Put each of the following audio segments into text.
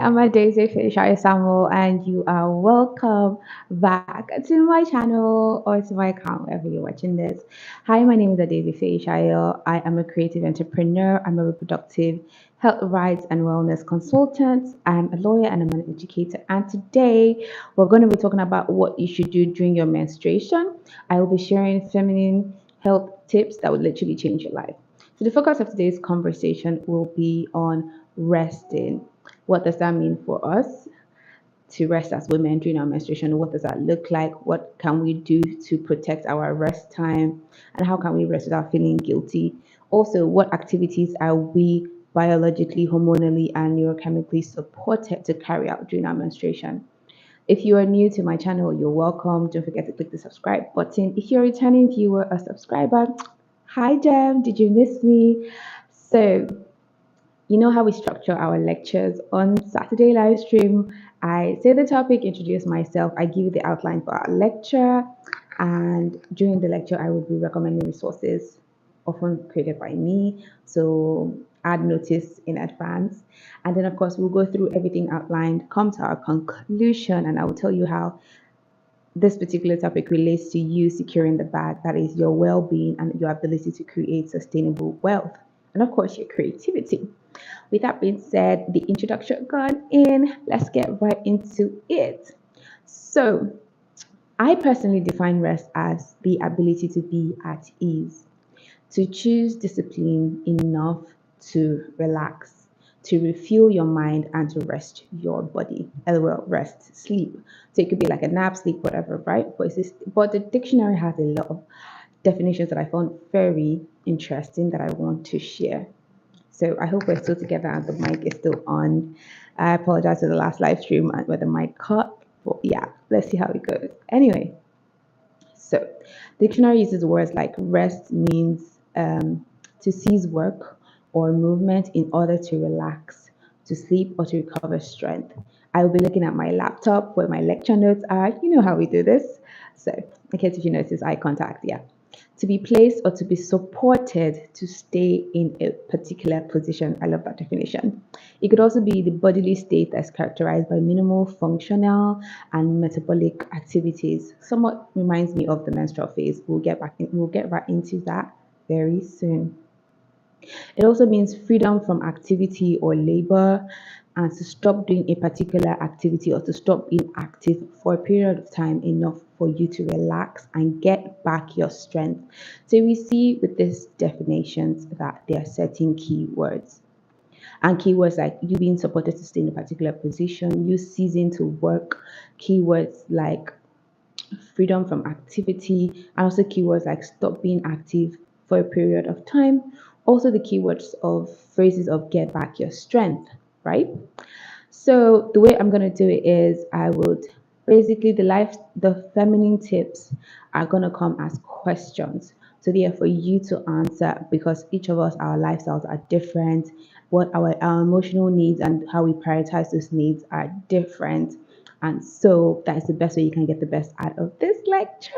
I'm Adaeze Feyisayo, and you are welcome back to my channel or to my account wherever you're watching this. Hi, my name is Adaeze Feyisayo. I am a creative entrepreneur. I'm a reproductive health rights and wellness consultant. I'm a lawyer and I'm an educator. And today we're going to be talking about what you should do during your menstruation. I will be sharing feminine health tips that will literally change your life. So the focus of today's conversation will be on resting. What does that mean for us to rest as women during our menstruation? What does that look like? What can we do to protect our rest time? And how can we rest without feeling guilty? Also, what activities are we biologically, hormonally, and neurochemically supported to carry out during our menstruation? If you are new to my channel, you're welcome. Don't forget to click the subscribe button. If you're a returning viewer or subscriber, hi Jem, did you miss me? So you know how we structure our lectures on Saturday live stream. I say the topic, introduce myself, I give you the outline for our lecture, and during the lecture, I would be recommending resources often created by me. So add notice in advance. And then, of course, we'll go through everything outlined, come to our conclusion, and I will tell you how this particular topic relates to you securing the bag, that is your well being and your ability to create sustainable wealth. And of course, your creativity. With that being said, the introduction gone in, let's get right into it. So, I personally define rest as the ability to be at ease, to choose discipline enough to relax, to refuel your mind, and to rest your body. LOL, rest, sleep. So it could be like a nap, sleep, whatever, right? But the dictionary has a lot of definitions that I found very interesting that I want to share. So I hope we're still together and the mic is still on. I apologize for the last live stream where the mic cut. But yeah, let's see how it goes. Anyway, so dictionary uses words like rest means to cease work or movement in order to relax, to sleep or to recover strength. I will be looking at my laptop where my lecture notes are. You know how we do this. So in case if you notice eye contact, yeah, to be placed or to be supported to stay in a particular position. I love that definition. It could also be the bodily state that's characterized by minimal functional and metabolic activities. Somewhat reminds me of the menstrual phase. We'll get right into that very soon. It also means freedom from activity or labor and to stop doing a particular activity or to stop being active for a period of time enough for you to relax and get back your strength. So we see with these definitions that there are certain keywords. And keywords like you being supported to stay in a particular position, you ceasing to work, keywords like freedom from activity, and also keywords like stop being active for a period of time. Also, the keywords of phrases of get back your strength, right? So, the way I'm going to do it is I would basically the feminine tips are going to come as questions. So, they are for you to answer because each of us, our lifestyles are different. What our emotional needs and how we prioritize those needs are different. And so that is the best way you can get the best out of this lecture.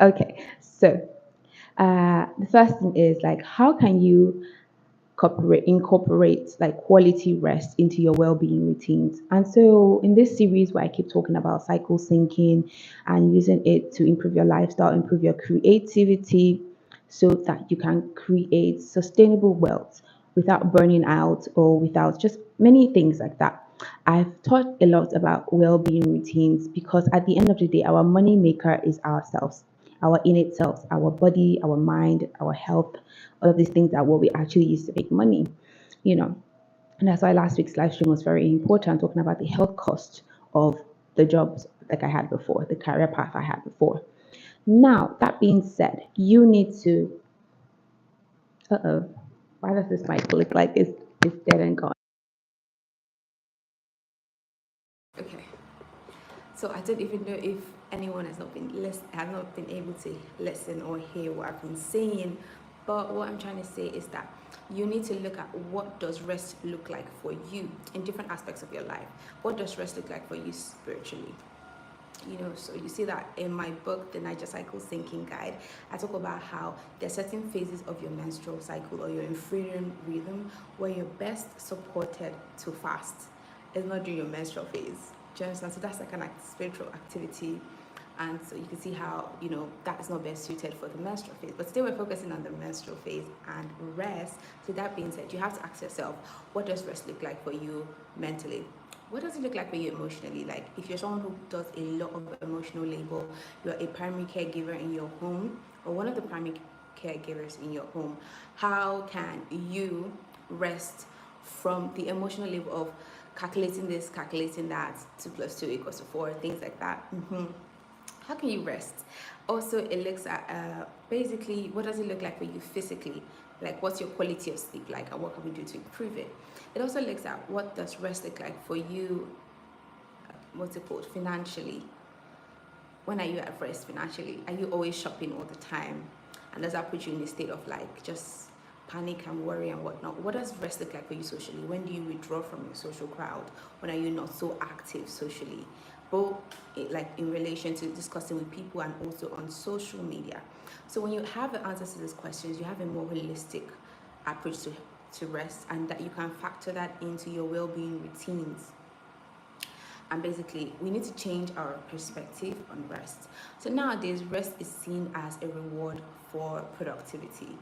Okay, so the first thing is like, how can you incorporate like quality rest into your well-being routines? And so in this series where I keep talking about cycle syncing and using it to improve your lifestyle, improve your creativity, so that you can create sustainable wealth without burning out or without just many things like that. I've taught a lot about well-being routines because at the end of the day, our money maker is ourselves, our innate selves, our body, our mind, our health. All of these things are what we actually use to make money, you know. And that's why last week's live stream was very important, talking about the health cost of the jobs like I had before, the career path I had before. Now, that being said, you need to, why does this mic look like it's dead and gone? Okay, so I don't even know if anyone has not been able to listen or hear what I've been saying. But what I'm trying to say is that you need to look at what does rest look like for you in different aspects of your life. What does rest look like for you spiritually? So you see that in my book, the Naija Cycle Syncing Guide, I talk about how there are certain phases of your menstrual cycle or your inferior rhythm where you're best supported to fast. It's not during your menstrual phase. Do you understand? So that's like an spiritual activity. And so you can see how, that is not best suited for the menstrual phase. But today we're focusing on the menstrual phase and rest. So that being said, you have to ask yourself, what does rest look like for you mentally? What does it look like for you emotionally? Like if you're someone who does a lot of emotional labor, you're a primary caregiver in your home or one of the primary caregivers in your home, how can you rest from the emotional labor of calculating this, calculating that, 2 plus 2 equals to 4, things like that? How can you rest? Also, it looks at basically what does it look like for you physically? Like what's your quality of sleep like and what can we do to improve it? It also looks at what does rest look like for you, what's it called, financially. When are you at rest financially? Are you always shopping all the time? And does that put you in a state of like just panic and worry and whatnot? What does rest look like for you socially? When do you withdraw from your social crowd? When are you not so active socially? Both like in relation to discussing with people and also on social media. So when you have the answers to these questions, you have a more holistic approach to rest, and that you can factor that into your well-being routines. And basically, we need to change our perspective on rest. So nowadays, rest is seen as a reward for productivity,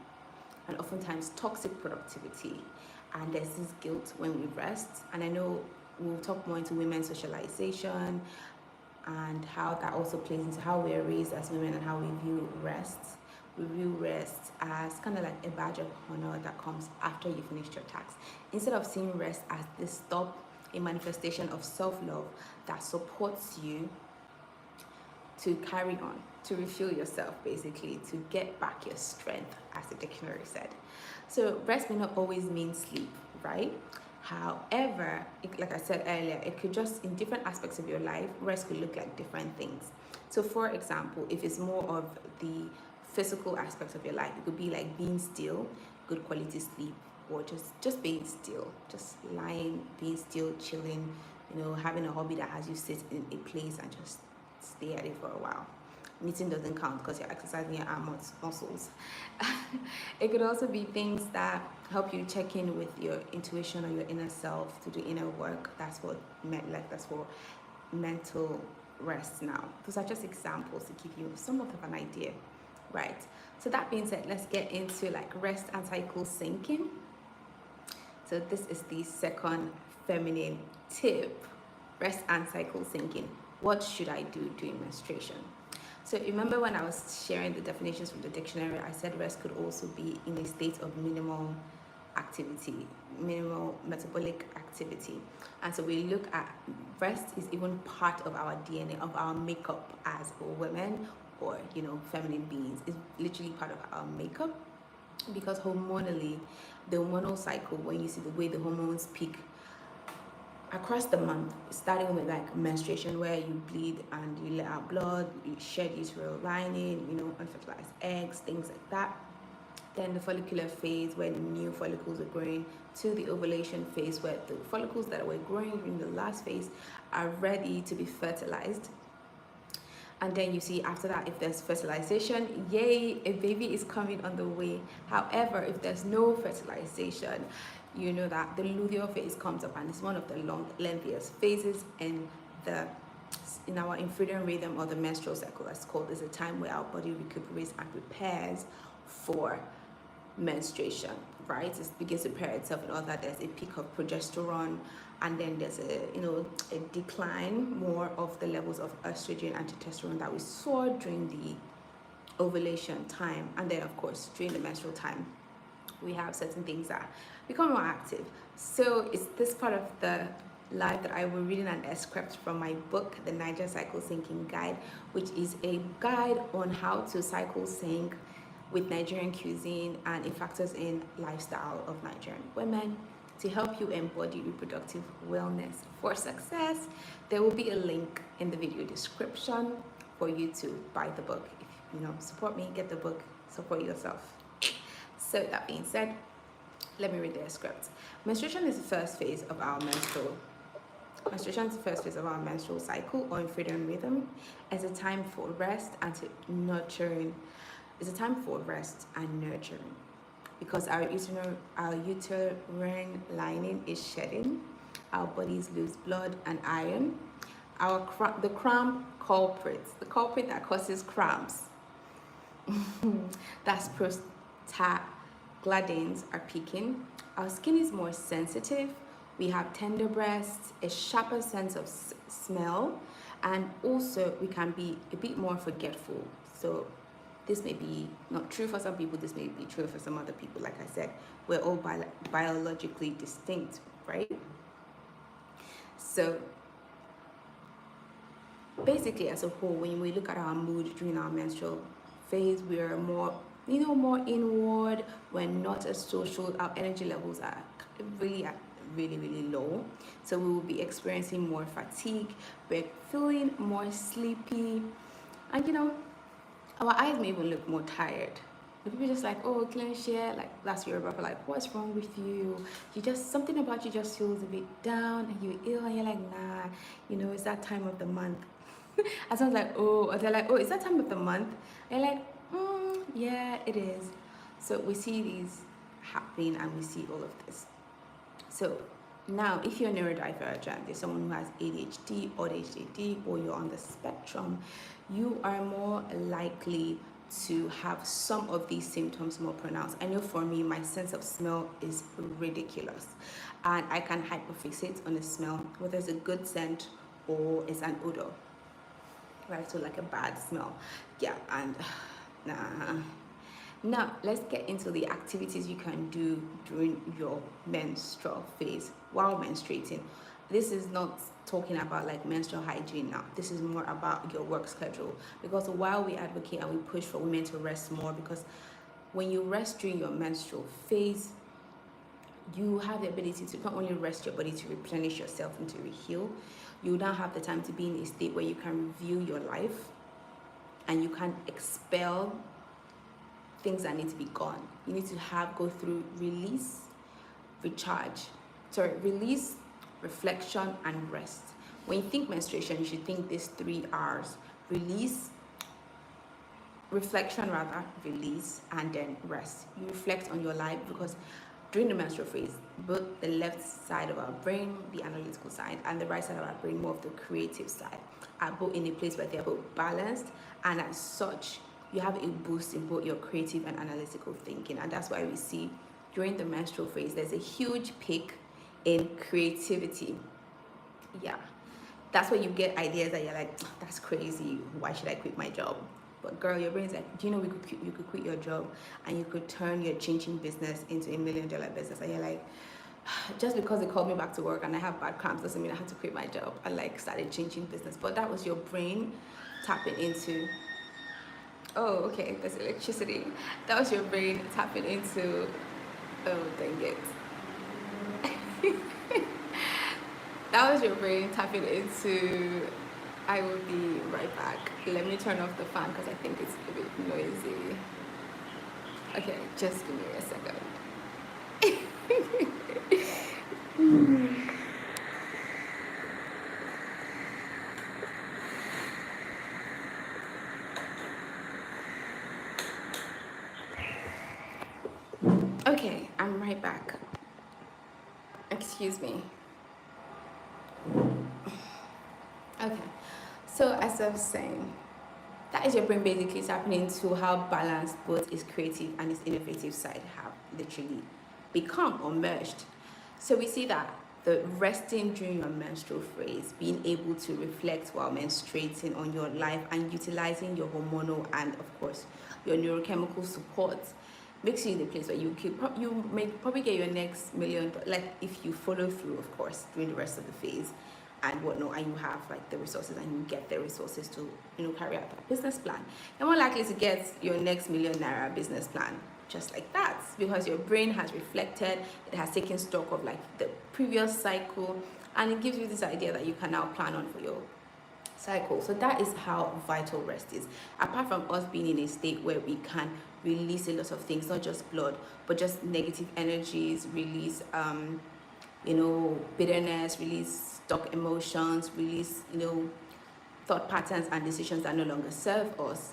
and oftentimes toxic productivity. And there's this guilt when we rest. And I know we'll talk more into women's socialization and how that also plays into how we're raised as women and how we view rest. We view rest as kind of like a badge of honor that comes after you finished your tasks, instead of seeing rest as this stop, a manifestation of self-love that supports you to carry on, to refuel yourself, basically, to get back your strength, as the dictionary said. So rest may not always mean sleep, right? However, like I said earlier, it could just, in different aspects of your life, rest could look like different things. So for example, if it's more of the physical aspects of your life, it could be like being still, good quality sleep, or just being still, just lying, being still, chilling, having a hobby that has you sit in a place and just stay at it for a while. Knitting doesn't count because you're exercising your arm muscles. It could also be things that help you check in with your intuition or your inner self, to do inner work. That's for mental rest. Now, those are just examples to give you somewhat of an idea, right? So that being said, let's get into like rest and cycle syncing. So this is the second feminine tip: rest and cycle syncing. What should I do during menstruation? So remember when I was sharing the definitions from the dictionary, I said rest could also be in a state of minimal activity, minimal metabolic activity. And so we look at rest is even part of our DNA, of our makeup as women, or feminine beings. It's literally part of our makeup, because hormonally, the hormonal cycle, when you see the way the hormones peak across the month, starting with like menstruation, where you bleed and you let out blood, you shed uterine lining, unfertilized eggs, things like that. Then the follicular phase, where the new follicles are growing, to the ovulation phase, where the follicles that were growing during the last phase are ready to be fertilized. And then you see after that, if there's fertilization, yay, a baby is coming on the way. However, if there's no fertilization, you know that the luteal phase comes up, and it's one of the lengthiest phases in our inferior rhythm, or the menstrual cycle, as called. Is a time where our body recuperates and prepares for menstruation, right? It begins to prepare itself, in order that there's a peak of progesterone, and then there's a decline more of the levels of estrogen and testosterone that we saw during the ovulation time. And then of course during the menstrual time, we have certain things that become more active. So it's this part of the life that I will read in an excerpt from my book, the Naija Cycle Syncing Guide, which is a guide on how to cycle sync with Nigerian cuisine, and it factors in lifestyle of Nigerian women to help you embody reproductive wellness for success. There will be a link in the video description for you to buy the book. If support me, get the book, support yourself. So that being said, let me read the script. Menstruation is the first phase of our menstrual Menstruation is the first phase of our menstrual cycle or infrared rhythm. It's a time for rest and to nurturing. It's a time for rest and nurturing because our uterine lining is shedding, our bodies lose blood and iron. The the culprit that causes cramps, that's prostaglandins are peaking. Our skin is more sensitive. We have tender breasts, a sharper sense of smell, and also we can be a bit more forgetful. So this may be not true for some people, this may be true for some other people. Like I said, we're all biologically distinct, right? So basically, as a whole, when we look at our mood during our menstrual phase, we are more, more inward. We're not as social. Our energy levels are really really low. So we will be experiencing more fatigue. We're feeling more sleepy, and our eyes may even look more tired. The people just like, oh, clean share, like that's your brother, like, what's wrong with you? You just, something about you just feels a bit down and you're ill, and you're like, nah, it's that time of the month. And someone's like, oh, or they're like, oh, is that time of the month? And you're like, yeah, it is. So we see these happening and we see all of this. So now, if you're neurodivergent, there's someone who has ADHD or ADHD, or you're on the spectrum, you are more likely to have some of these symptoms more pronounced. I know for me, my sense of smell is ridiculous, and I can hyperfixate on the smell, whether it's a good scent or it's an odor, right? So like a bad smell, yeah, and nah. Now, let's get into the activities you can do during your menstrual phase while menstruating. This is not talking about like menstrual hygiene now. This is more about your work schedule. Because while we advocate and we push for women to rest more, because when you rest during your menstrual phase, you have the ability to not only rest your body to replenish yourself and to heal, you now have the time to be in a state where you can review your life and you can expel things that need to be gone. You need to go through release, release, reflection, and rest. When you think menstruation, you should think these 3 R's: release, reflection rather, release, and then rest. You reflect on your life, because during the menstrual phase, both the left side of our brain, the analytical side, and the right side of our brain, more of the creative side, are both in a place where they're both balanced, and as such, you have a boost in both your creative and analytical thinking. And that's why we see during the menstrual phase, there's a huge peak in creativity. Yeah, that's where you get ideas that you're like, that's crazy, why should I quit my job? But girl, your brain's like, do you know you could quit your job and you could turn your changing business into $1 million business? And you're like, just because they called me back to work and I have bad cramps doesn't mean I have to quit my job. I started changing business. But that was your brain tapping into, oh, okay, there's electricity. That was your brain tapping into, oh, dang it. That was your brain tapping into, I will be right back. Let me turn off the fan because I think it's a bit noisy. Okay, just give me a second. Okay, I'm right back. Excuse me. Okay, so as I was saying, that is your brain basically tapping into how balanced both its creative and its innovative side have literally become or merged. So we see that the resting during your menstrual phase, being able to reflect while menstruating on your life and utilizing your hormonal and of course your neurochemical support, makes you in a place where you may probably get your next $1 million, like if you follow through, of course, during the rest of the phase and whatnot, and you have like the resources and you get the resources to carry out that business plan. You're more likely to get your next #1 million business plan just like that, because your brain has reflected, it has taken stock of like the previous cycle, and it gives you this idea that you can now plan on for your cycle. So that is how vital rest is. Apart from us being in a state where we can release a lot of things, not just blood, but just negative energies, release bitterness, release stuck emotions, release, thought patterns and decisions that no longer serve us.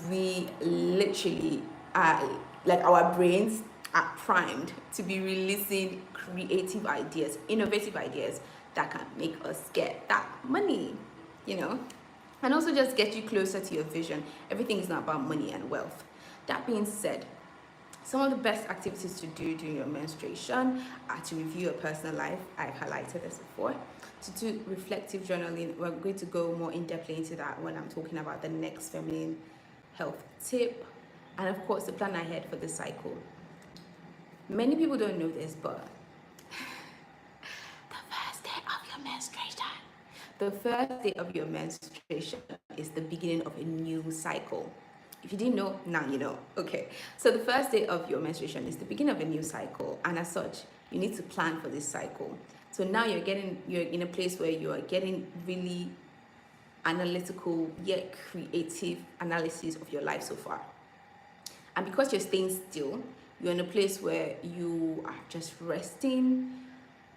We literally are, like, our brains are primed to be releasing creative ideas, innovative ideas that can make us get that money, and also just get you closer to your vision. Everything is not about money and wealth. That being said, some of the best activities to do during your menstruation are to review your personal life. I've highlighted this before. To do reflective journaling. We're going to go more in depth into that when I'm talking about the next feminine health tip. And of course, to plan ahead for the cycle. Many people don't know this, but the first day of your menstruation, is the beginning of a new cycle. If you didn't know, now you know. Okay, so the first day of your menstruation is the beginning of a new cycle, and as such, you need to plan for this cycle. So now you're in a place where you are getting really analytical yet creative analysis of your life so far. And because you're staying still, you're in a place where you are just resting.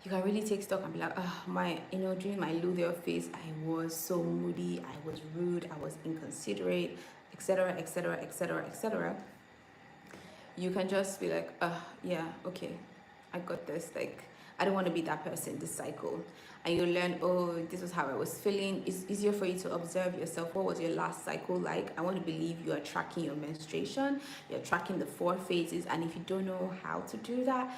You can really take stock and be like, during my luteal phase, I was so moody, I was rude, I was inconsiderate, etc., etc., etc., etc. You can just be like, yeah, okay, I got this. Like, I don't want to be that person this cycle. And you learn, this was how I was feeling. It's easier for you to observe yourself. What was your last cycle like? I want to believe you are tracking your menstruation. You're tracking the 4 phases. And if you don't know how to do that,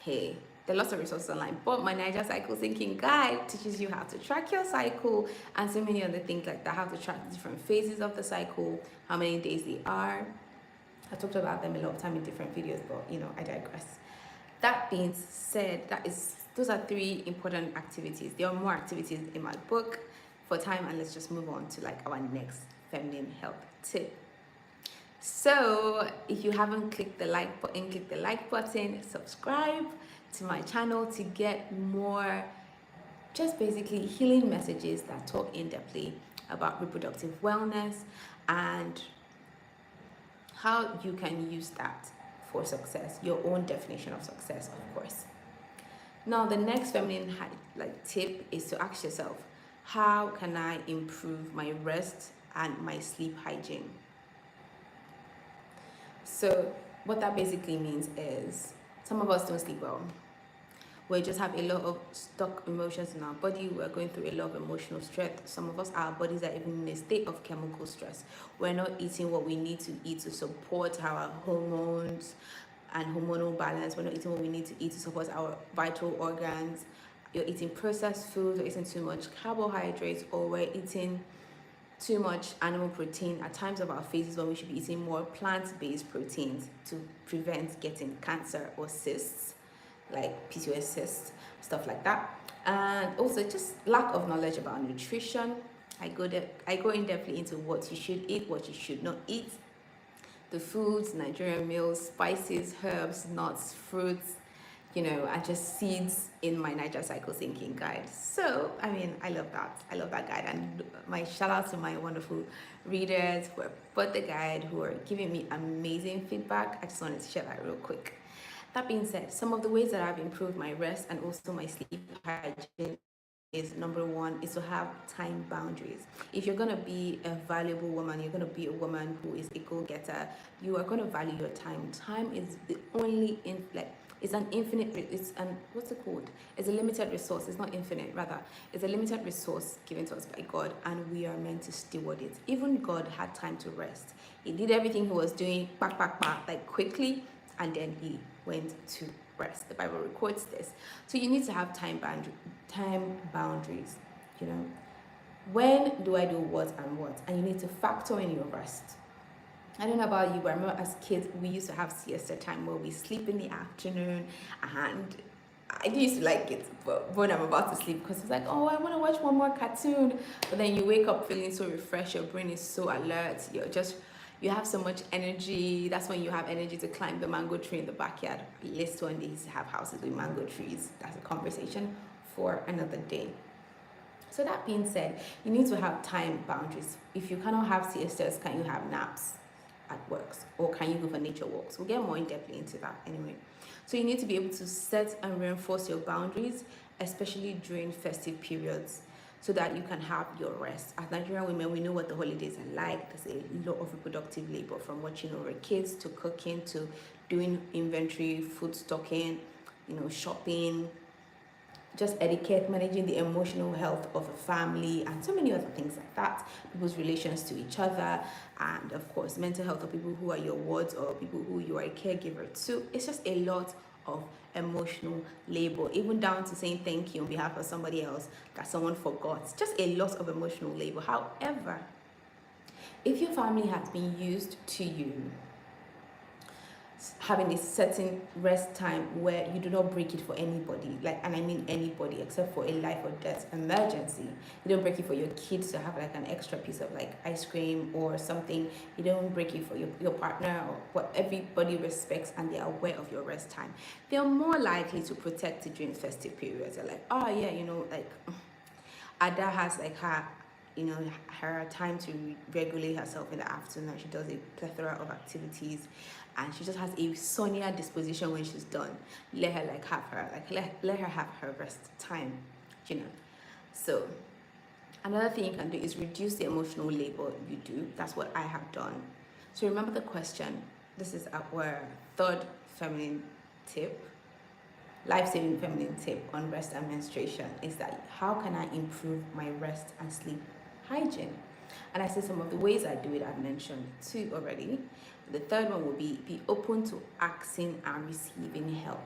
hey, there are lots of resources online. But my Naija Cycle Syncing guide teaches you how to track your cycle and so many other things like that. How to track the different phases of the cycle, how many days they are. I talked about them a lot of time in different videos, but I digress. That being said, those are 3 important activities. There are more activities in my book for time, and let's just move on to our next feminine health tip. So if you haven't clicked the like button, click the like button, subscribe to my channel to get more just basically healing messages that talk in-depthly about reproductive wellness and how you can use that for success, your own definition of success, of course. Now, the next feminine tip is to ask yourself, how can I improve my rest and my sleep hygiene? So what that basically means is some of us don't sleep well. We just have a lot of stuck emotions in our body. We're going through a lot of emotional stress. Some of us, our bodies are even in a state of chemical stress. We're not eating what we need to eat to support our hormones and hormonal balance. We're not eating what we need to eat to support our vital organs. You're eating processed foods, we're eating too much carbohydrates, or we're eating too much animal protein at times of our phases when we should be eating more plant-based proteins to prevent getting cancer or cysts, like PCOS cysts, stuff like that. And also just lack of knowledge about nutrition. I go in depthly into what you should eat, what you should not eat, the foods, Nigerian meals, spices, herbs, nuts, fruits, and just seeds in my Naija Cycle Syncing guide. So, I love that. I love that guide. And my shout out to my wonderful readers who have bought the guide, who are giving me amazing feedback. I just wanted to share that real quick. That being said, some of the ways that I've improved my rest and also my sleep hygiene is, number 1 is to have time boundaries. If you're going to be a valuable woman, you're going to be a woman who is a go-getter, you are going to value your time. Time is the only it's an infinite, it's a limited resource. It's not infinite, rather. It's a limited resource given to us by God, and we are meant to steward it. Even God had time to rest. He did everything he was doing, quickly, and then he went to rest. The Bible records this. So you need to have time boundaries. When do I do what and what? And you need to factor in your rest. I don't know about you, but I remember as kids, we used to have siesta time where we sleep in the afternoon, and I used to like it but when I'm about to sleep, because it's like, I want to watch one more cartoon. But then you wake up feeling so refreshed, your brain is so alert, you have so much energy. That's when you have energy to climb the mango tree in the backyard. List one days to have houses with mango trees. That's a conversation for another day. So that being said, you need to have time boundaries. If you cannot have siestas, can you have naps? at works, or can you go for nature walks? We'll get more in depth into that anyway. So you need to be able to set and reinforce your boundaries, especially during festive periods, so that you can have your rest. As Nigerian women, we know what the holidays are like. There's a lot of reproductive labor, from watching over kids to cooking to doing inventory, food stocking, shopping, just etiquette, managing the emotional health of a family, and so many other things like that. People's relations to each other, and of course, mental health of people who are your wards or people who you are a caregiver to. It's just a lot of emotional labor, even down to saying thank you on behalf of somebody else that someone forgot. It's just a lot of emotional labor. However, if your family has been used to you having a certain rest time where you do not break it for anybody, and I mean anybody, except for a life or death emergency. You don't break it for your kids to have like an extra piece of like ice cream or something. You don't break it for your partner, or what everybody respects and they're aware of your rest time. They're more likely to protect it during festive periods. They're like, oh yeah, like Ada has like her time to regulate herself in the afternoon. She does a plethora of activities, and she just has a sunnier disposition when she's done. Let her have her let her have her rest time, So another thing you can do is reduce the emotional labor you do. That's what I have done. So remember the question. This is our third feminine tip, life-saving feminine tip on rest and menstruation, is that how can I improve my rest and sleep hygiene? And I said some of the ways I do it. I've mentioned 2 already. The third one will be open to asking and receiving help.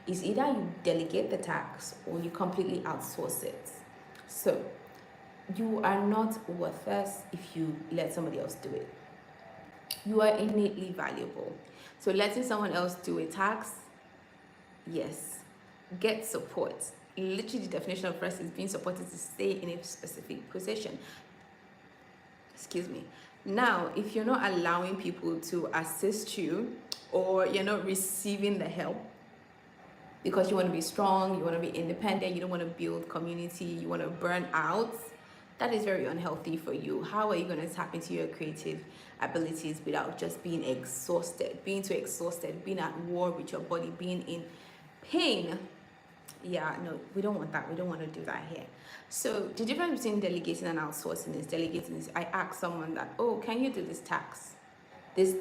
It's either you delegate the task or you completely outsource it. So you are not worthless if you let somebody else do it. You are innately valuable. So letting someone else do a task, yes. Get support. Literally, the definition of rest is being supported to stay in a specific position. Excuse me. Now, if you're not allowing people to assist you, or you're not receiving the help because you want to be strong, you want to be independent, you don't want to build community, you want to burn out, that is very unhealthy for you. How are you going to tap into your creative abilities without just being exhausted, being too exhausted, being at war with your body, being in pain? Yeah, no, we don't want that. We don't want to do that here. So the difference between delegating and outsourcing is, delegating is I ask someone that, oh, can you do this task? This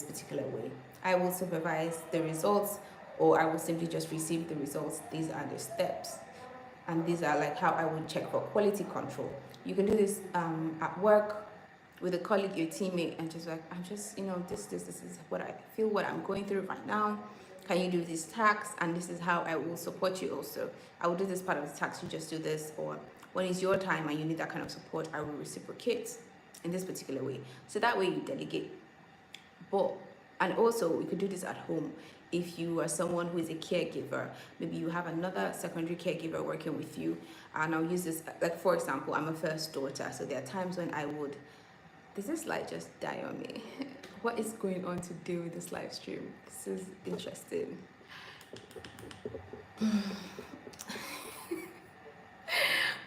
particular way. I will supervise the results, or I will simply just receive the results. These are the steps. And these are like how I would check for quality control. You can do this at work with a colleague, your teammate, and just like, I'm just, this is what I feel, what I'm going through right now. Can you do this task? And this is how I will support you also. I will do this part of the task, you just do this. Or when it's your time and you need that kind of support, I will reciprocate in this particular way. So that way you delegate. And also, you could do this at home. If you are someone who is a caregiver, maybe you have another secondary caregiver working with you. And I'll use this, like for example, I'm a first daughter. So there are times when I would, does this light just die on me? What is going on today with this live stream? This is interesting.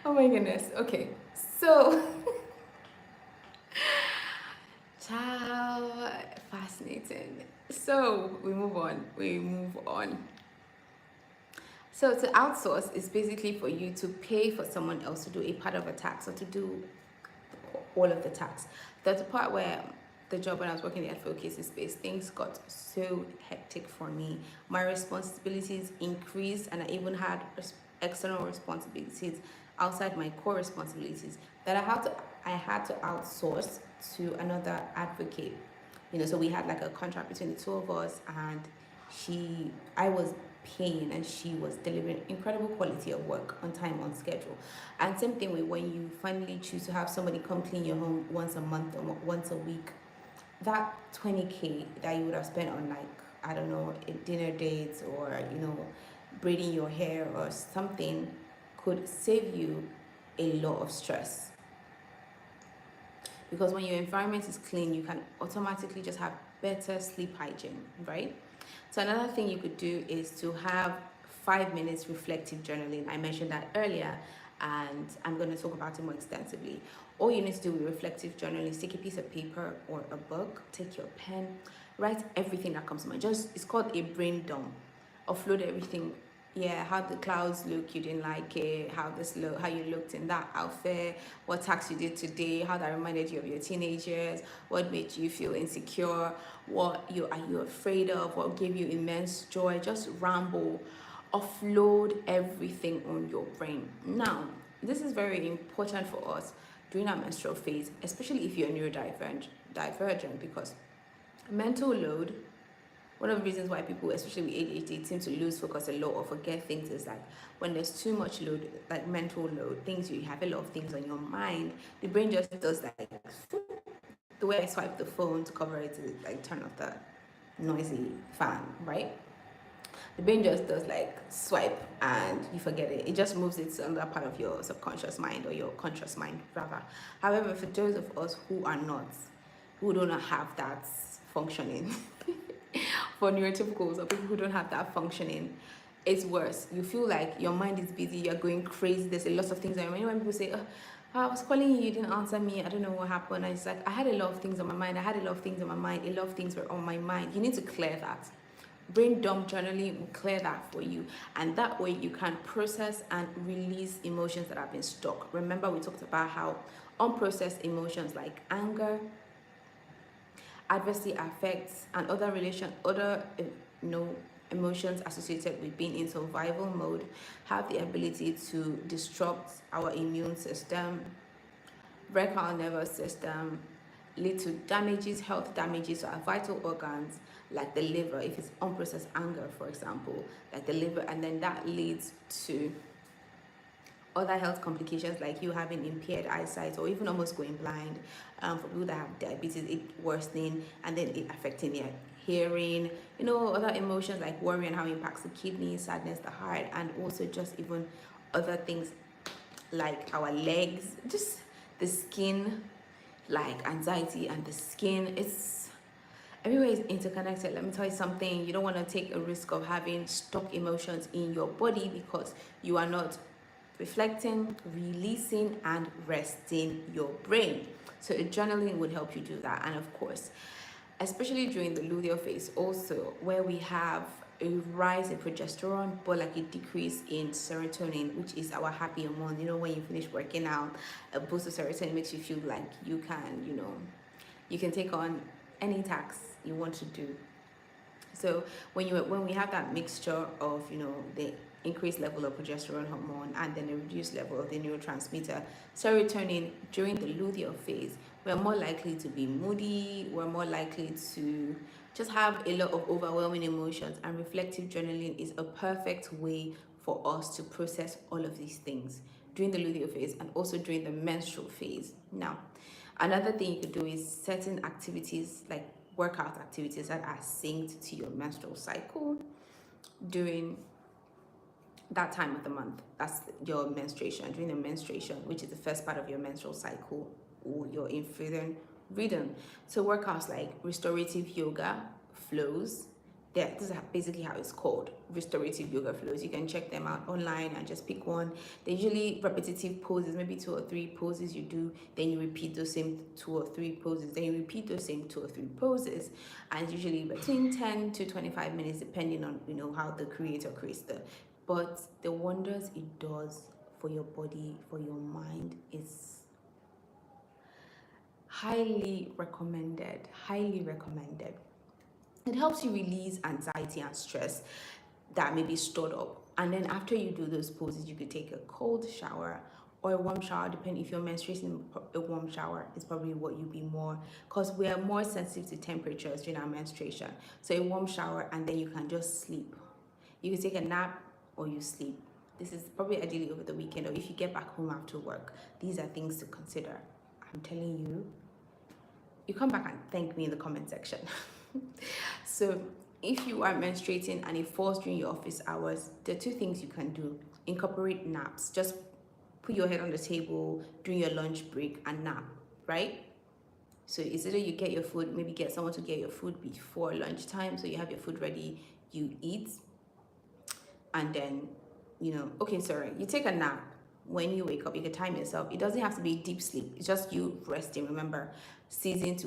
Oh my goodness. Okay, so ciao, fascinating. So we move on. So to outsource is basically for you to pay for someone else to do a part of a task, or to do all of the tasks. That's the part where the job when I was working in the advocacy space, things got so hectic for me. My responsibilities increased, and I even had external responsibilities outside my core responsibilities that I had to outsource to another advocate. So we had like a contract between the 2 of us, and I was paying and she was delivering incredible quality of work on time, on schedule. And same thing with when you finally choose to have somebody come clean your home once a month or once a week, that 20K that you would have spent on, like, I don't know, dinner dates or braiding your hair or something, could save you a lot of stress. Because when your environment is clean, you can automatically just have better sleep hygiene, right? So another thing you could do is to have 5 minutes reflective journaling. I mentioned that earlier. and I'm going to talk about it more extensively. All you need to do with reflective journaling is take a piece of paper or a book, take your pen, write everything that comes to mind. Just, it's called a brain dump. Offload everything. Yeah, how the clouds look, you didn't like it, how this look, how you looked in that outfit, what task you did today, how that reminded you of your teenagers, what made you feel insecure, what you are you afraid of, what gave you immense joy. Just ramble, offload everything on your brain. Now, this is very important for us during our menstrual phase, especially if you're neurodivergent, because mental load, one of the reasons why people, especially with ADHD, seem to lose focus a lot or forget things is like when there's too much load, like mental load, things, you have a lot of things on your mind, the brain just does like, the way I swipe the phone to cover it is like turn off the noisy fan, right? The brain just does like swipe and you forget it. It just moves it to another part of your subconscious mind, or your conscious mind rather. However, for those of us who are not, who do not have that functioning, for neurotypicals or people who don't have that functioning, it's worse. You feel like your mind is busy, you're going crazy, there's a lot of things on your mind. When people say, oh, I was calling you, you didn't answer me, I don't know what happened. And it's like, I had a lot of things on my mind, a lot of things were on my mind. You need to clear that. Brain dump journaling will clear that for you, and that way you can process and release emotions that have been stuck. Remember, we talked about how unprocessed emotions like anger, adversity affects, and other emotions associated with being in survival mode have the ability to disrupt our immune system, wreck our nervous system, lead to health damages to our vital organs like the liver, if it's unprocessed anger, for example, like the liver, and then that leads to other health complications like you having impaired eyesight or even almost going blind. For people that have diabetes, it worsening and then it affecting their hearing, other emotions like worry and how it impacts the kidney, sadness, the heart, and also just even other things like our legs, just the skin, like anxiety and the skin. Everywhere is interconnected. Let me tell you something, you don't want to take a risk of having stuck emotions in your body because you are not reflecting, releasing, and resting your brain. So journaling would help you do that. And of course, especially during the luteal phase also, where we have a rise in progesterone but like a decrease in serotonin, which is our happy hormone. When you finish working out, a boost of serotonin makes you feel like you can take on any task you want to do. So when we have that mixture of the increased level of progesterone hormone and then a reduced level of the neurotransmitter serotonin during the luteal phase, we're more likely to be moody, we're more likely to just have a lot of overwhelming emotions, and reflective journaling is a perfect way for us to process all of these things during the luteal phase and also during the menstrual phase. Now, another thing you could do is certain activities like workout activities that are synced to your menstrual cycle during that time of the month. That's your menstruation, during the menstruation, which is the first part of your menstrual cycle, or your inferior rhythm. So workouts like restorative yoga flows, this is basically how it's called, restorative yoga flows. You can check them out online and just pick one. They're usually repetitive poses, maybe 2 or 3 poses you do, then you repeat those same 2 or 3 poses, then you repeat those same 2 or 3 poses, and usually between 10 to 25 minutes depending on how the creator creates the. But the wonders it does for your body, for your mind, is highly recommended. It helps you release anxiety and stress that may be stored up. And then after you do those poses, you could take a cold shower or a warm shower, depending if you're menstruating. A warm shower is probably what you'd be more, because we are more sensitive to temperatures during our menstruation. So a warm shower, and then you can just sleep. You can take a nap or you sleep. This is probably ideally over the weekend, or if you get back home after work. These are things to consider. I'm telling you, you come back and thank me in the comment section. So if you are menstruating and it falls during your office hours, there are 2 things you can do. Incorporate naps. Just put your head on the table during your lunch break and nap, right? So it's either you get your food, maybe get someone to get your food before lunchtime, so you have your food ready, you eat, and then you take a nap. when you wake up, you can time yourself. It doesn't have to be deep sleep. It's just you resting. Remember, ceasing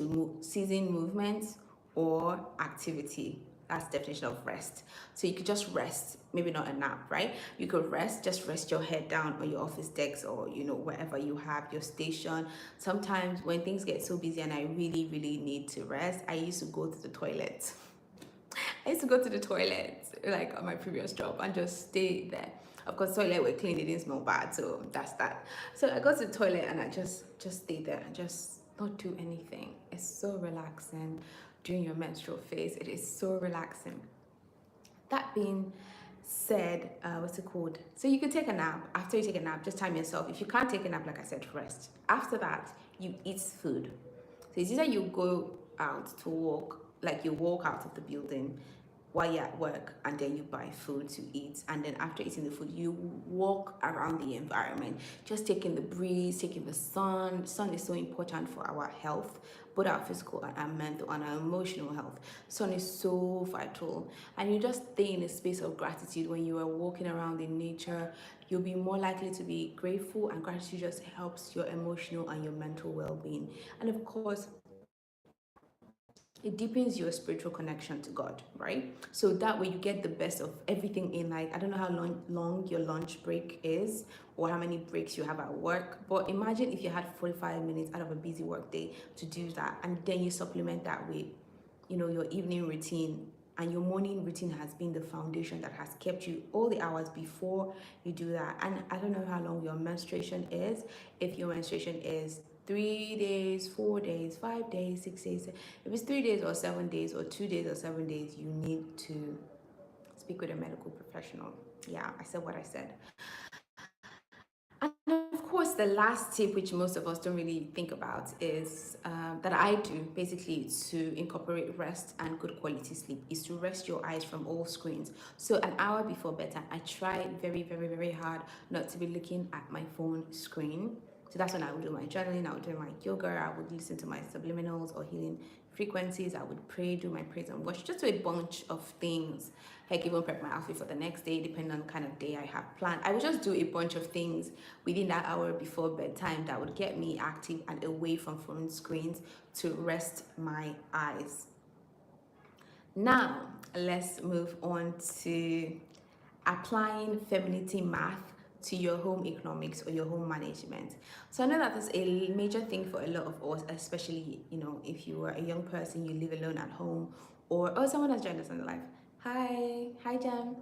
movements or activity. That's the definition of rest. So you could just rest, maybe not a nap, right? You could rest, just rest your head down on your office decks, or wherever you have your station. Sometimes when things get so busy and I really, really need to rest, I used to go to the toilet. I used to go to the toilet, like on my previous job, and just stay there. Of course, toilet were clean, it didn't smell bad, so that's that. So I go to the toilet and I just stay there and just not do anything. It's so relaxing during your menstrual phase. It is so relaxing. That being said, what's it called? So you can take a nap. After you take a nap, just time yourself. If you can't take a nap, like I said, rest. After that, you eat food. So it's either you go out to walk, like you walk out of the building while you're at work, and then you buy food to eat, and then after eating the food you walk around the environment, just taking the breeze, taking the sun. Sun is so important for our health, both our physical and our mental and our emotional health. Sun is so vital, and you just stay in a space of gratitude. When you are walking around in nature, you'll be more likely to be grateful, and gratitude just helps your emotional and your mental well-being. And of course, it deepens your spiritual connection to God, right? So that way you get the best of everything in, like, I don't know how long your lunch break is or how many breaks you have at work, but imagine if you had 45 minutes out of a busy work day to do that, and then you supplement that with, your evening routine, and your morning routine has been the foundation that has kept you all the hours before you do that. And I don't know how long your menstruation is. If your menstruation is 3 days, 4 days, 5 days, 6 days, if it's 3 days or 7 days or 2 days or 7 days, you need to speak with a medical professional. Yeah, I said what I said. And of course, the last tip, which most of us don't really think about, is that I do basically to incorporate rest and good quality sleep, is to rest your eyes from all screens. So an hour before bedtime, I try very, very, very hard not to be looking at my phone screen. So that's when I would do my journaling, I would do my yoga, I would listen to my subliminals or healing frequencies, I would pray, do my praise and worship, just do a bunch of things. Heck, even prep my outfit for the next day, depending on the kind of day I have planned. I would just do a bunch of things within that hour before bedtime that would get me active and away from phone screens to rest my eyes. Now, let's move on to applying femininity math to your home economics or your home management. So I know that is a major thing for a lot of us, especially, if you are a young person, you live alone at home, or someone has joined us on the live. Hi Jam.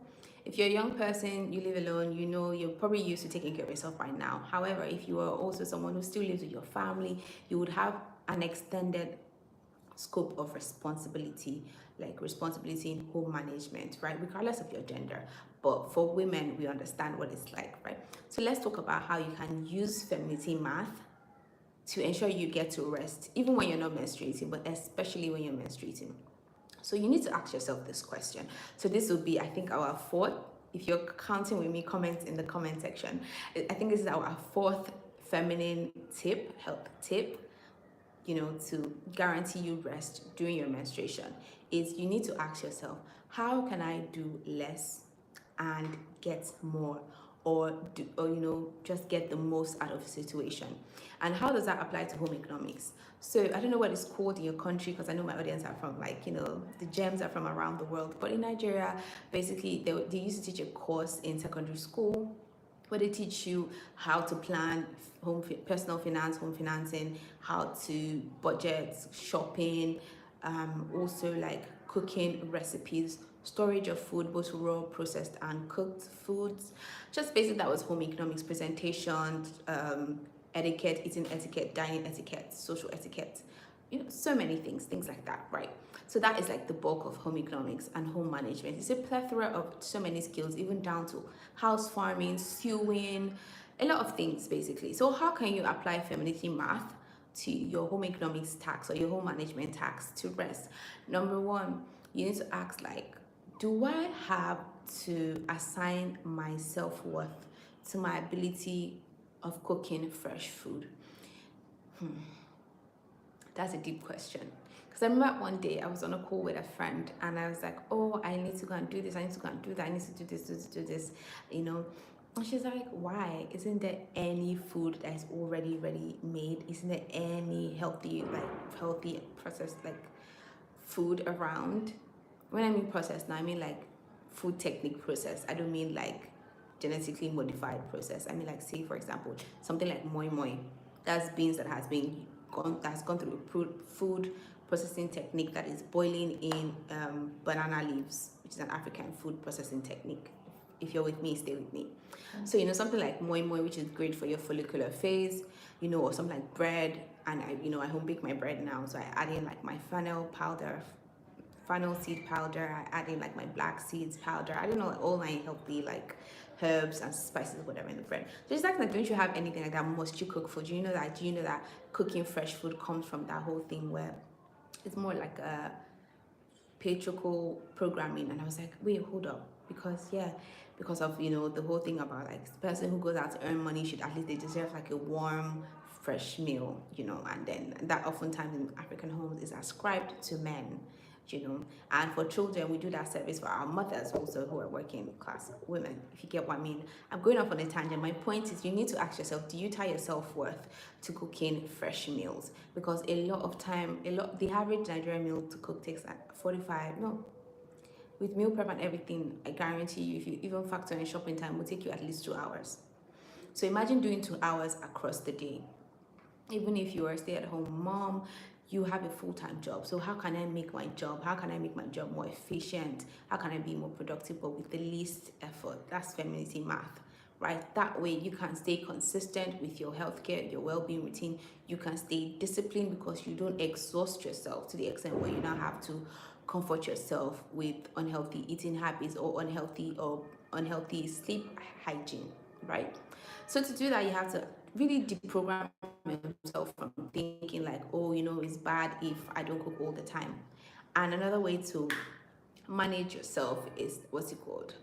If you're a young person, you live alone, you're probably used to taking care of yourself by now. However, if you are also someone who still lives with your family, you would have an extended scope of responsibility, like responsibility in home management, right? Regardless of your gender. But for women, we understand what it's like, right? So let's talk about how you can use femininity math to ensure you get to rest, even when you're not menstruating, but especially when you're menstruating. So you need to ask yourself this question. So this will be, I think, our fourth. If you're counting with me, comment in the comment section. I think this is our fourth feminine tip, health tip, to guarantee you rest during your menstruation, is you need to ask yourself, how can I do less and get more, or just get the most out of the situation? And how does that apply to home economics? So I don't know what it's called in your country, because I know my audience are from, the gems are from around the world. But in Nigeria, basically they used to teach a course in secondary school where they teach you how to plan personal finance, home financing, how to budget, shopping, also like cooking recipes, storage of food, both raw, processed, and cooked foods. Just basically, that was home economics, presentation, etiquette, eating etiquette, dining etiquette, social etiquette, so many things like that, right? So that is like the bulk of home economics and home management. It's a plethora of so many skills, even down to house farming, sewing, a lot of things basically. So how can you apply femininity math to your home economics tax or your home management tax to rest? Number one, you need to ask, do I have to assign my self-worth to my ability of cooking fresh food? That's a deep question. Because I remember one day I was on a call with a friend and I was like, oh, I need to go and do this, I need to go and do that, I need to do this, do this, do this, And she's like, why? Isn't there any food that's already ready made? Isn't there any healthy processed like food around? When I mean processed, now I mean like food technique process. I don't mean like genetically modified process. I mean like, say for example, something like moi moi. That's beans that has gone through food processing technique that is boiling in banana leaves, which is an African food processing technique. If you're with me, stay with me. So something like moi moi, which is great for your follicular phase, or something like bread. And I home bake my bread now, so I add in like my fennel seed powder. I add in like my black seeds powder. I don't know, all my healthy like herbs and spices, whatever in the bread. So it's like, don't you have anything like that? Must you cook food? Do you know that? Do you know that cooking fresh food comes from that whole thing where it's more like a patriarchal programming? And I was like, wait, hold up, because of the whole thing about like the person who goes out to earn money should at least they deserve like a warm fresh meal, and then that oftentimes in African homes is ascribed to men, and for children we do that service for our mothers also who are working class women, if you get what I mean. I'm going off on a tangent. My point is, you need to ask yourself, do you tie your self-worth to cooking fresh meals? Because a lot of time, the average Nigerian meal to cook takes like 45, no, with meal prep and everything, I guarantee you, if you even factor in shopping time, will take you at least 2 hours. So imagine doing 2 hours across the day. Even if you are a stay-at-home mom, you have a full-time job. So how can I make my job more efficient? How can I be more productive but with the least effort? That's femininity math, right? That way you can stay consistent with your healthcare, your well-being routine. You can stay disciplined because you don't exhaust yourself to the extent where you now have to comfort yourself with unhealthy eating habits or unhealthy sleep hygiene, right? So to do that, you have to really deprogram yourself from thinking like, oh, it's bad if I don't cook all the time. And another way to manage yourself is, what's it called?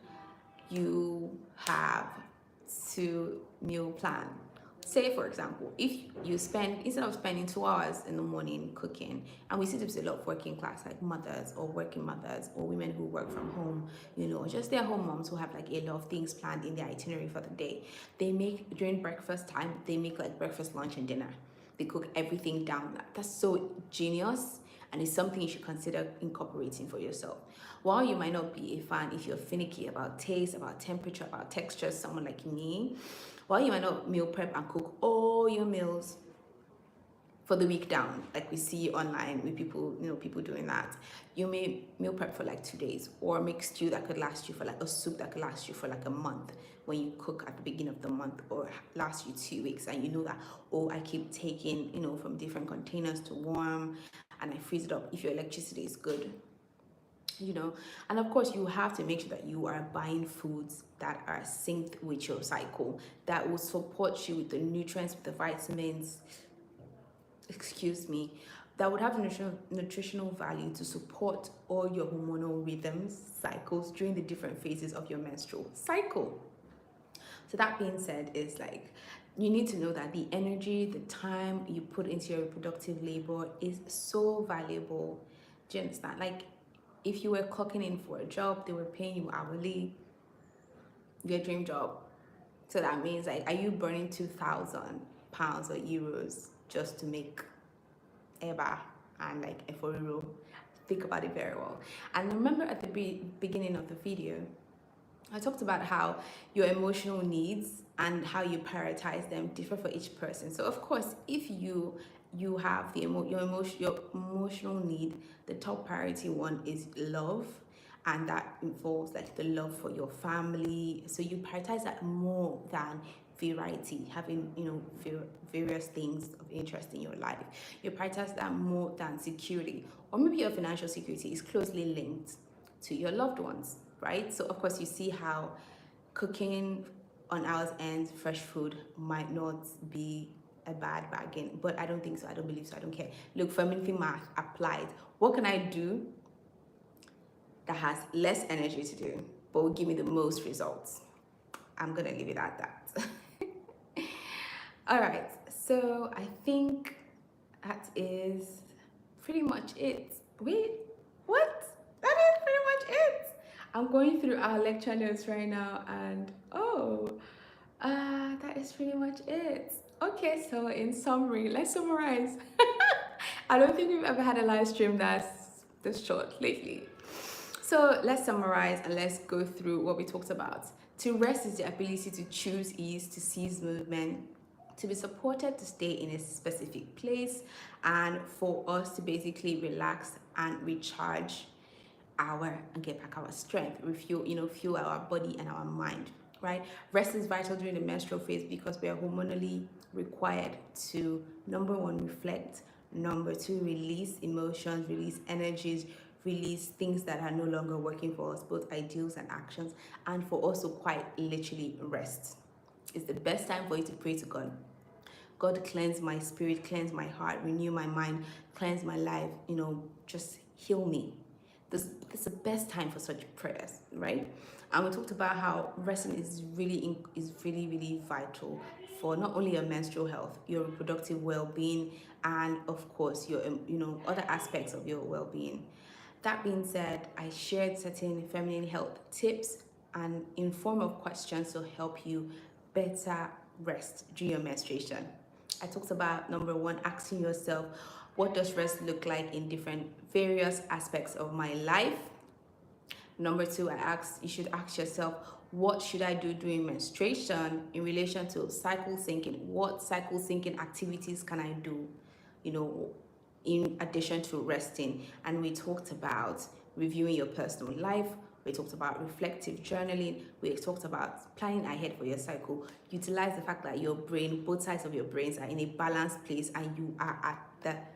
You have to meal plan. Say for example, if you spend, instead of spending 2 hours in the morning cooking, and we see this a lot of working class like mothers or working mothers or women who work from home, just their home moms who have like a lot of things planned in their itinerary for the day. They make, during breakfast time, they make like breakfast, lunch and dinner. They cook everything down. That's so genius, and it's something you should consider incorporating for yourself. While you might not be a fan, if you're finicky about taste, about temperature, about texture, someone like me, while you might not meal prep and cook all your meals for the week down, like we see online with people, people doing that, you may meal prep for like 2 days, or make stew that could last you for like a soup that could last you for like a month when you cook at the beginning of the month, or last you 2 weeks, and you know that, oh, I keep taking, from different containers to warm, and I freeze it up if your electricity is good. And of course you have to make sure that you are buying foods that are synced with your cycle, that will support you with the nutrients, with the vitamins, that would have nutritional value to support all your hormonal rhythms, cycles during the different phases of your menstrual cycle. So that being said, is like, you need to know that the energy, the time you put into your reproductive labor is so valuable. Do you understand? Like, if you were clocking in for a job, they were paying you hourly, your dream job. So that means, like, are you burning £2,000 or euros just to make eba and like eforiro? Think about it very well. And remember, at the beginning of the video, I talked about how your emotional needs and how you prioritize them differ for each person. So of course, if you have your emotional need, the top priority one is love, and that involves like the love for your family. So you prioritize that more than variety, having various things of interest in your life. You prioritize that more than security, or maybe your financial security is closely linked to your loved ones, right? So of course you see how cooking on ours end fresh food might not be a bad bargain, but I don't think so. I don't believe so. I don't care. Look, femininity math applied. What can I do that has less energy to do but will give me the most results? I'm gonna leave it at that. All right, so I think that is pretty much it. Wait, what? That is pretty much it. I'm going through our lecture notes right now, and oh, That is pretty much it. Okay, so in summary, let's summarize. I don't think we've ever had a live stream that's this short lately. So let's summarize and let's go through what we talked about. To rest is the ability to choose ease, to seize movement, to be supported to stay in a specific place, and for us to basically relax and recharge and get back our strength, refuel, fuel our body and our mind, right? Rest is vital during the menstrual phase because we are hormonally required to, number one, reflect, number two, release emotions, release energies, release things that are no longer working for us, both ideals and actions, and for also quite literally rest. It's the best time for you to pray to God. God, cleanse my spirit, cleanse my heart, renew my mind, cleanse my life, just heal me. This is the best time for such prayers, right? And we talked about how resting is really vital for not only your menstrual health, your reproductive well-being, and of course your other aspects of your well-being. That being said, I shared certain feminine health tips and in form of questions to help you better rest during your menstruation. I talked about number one, asking yourself, what does rest look like in different various aspects of my life? Number two, you should ask yourself, what should I do during menstruation in relation to cycle syncing? What cycle syncing activities can I do, in addition to resting? And we talked about reviewing your personal life. We talked about reflective journaling. We talked about planning ahead for your cycle. Utilize the fact that your brain, both sides of your brains are in a balanced place, and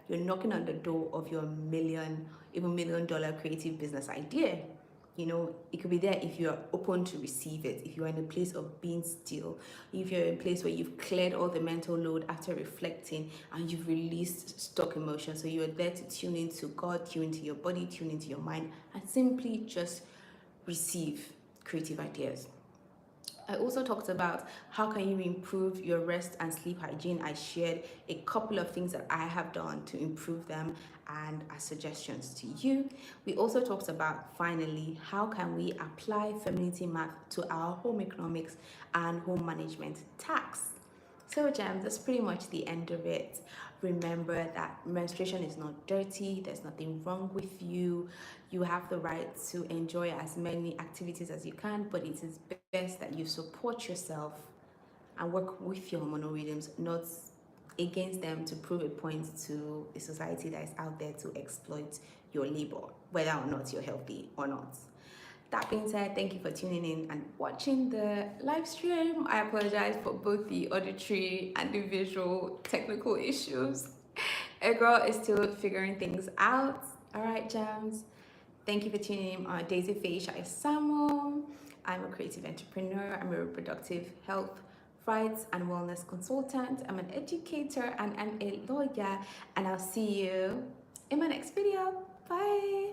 you're knocking on the door of your even $1 million creative business idea. It could be there if you're open to receive it, if you're in a place of being still, if you're in a place where you've cleared all the mental load after reflecting and you've released stuck emotions. So you're there to tune into God, tune into your body, tune into your mind, and simply just receive creative ideas. I also talked about how can you improve your rest and sleep hygiene. I shared a couple of things that I have done to improve them and as suggestions to you. We also talked about, finally, how can we apply Femininity Math to our home economics and home management tasks. So, Jam, that's pretty much the end of it. Remember that menstruation is not dirty, there's nothing wrong with you. You have the right to enjoy as many activities as you can, but it is best that you support yourself and work with your hormonal rhythms, not against them, to prove a point to a society that is out there to exploit your labor, whether or not you're healthy or not. That being said, thank you for tuning in and watching the live stream. I apologize for both the auditory and the visual technical issues. A girl is still figuring things out. All right, Jams. Thank you for tuning in on Adaeze Feyisayo. I'm a creative entrepreneur. I'm a reproductive health, rights, and wellness consultant. I'm an educator and I'm a lawyer. And I'll see you in my next video. Bye.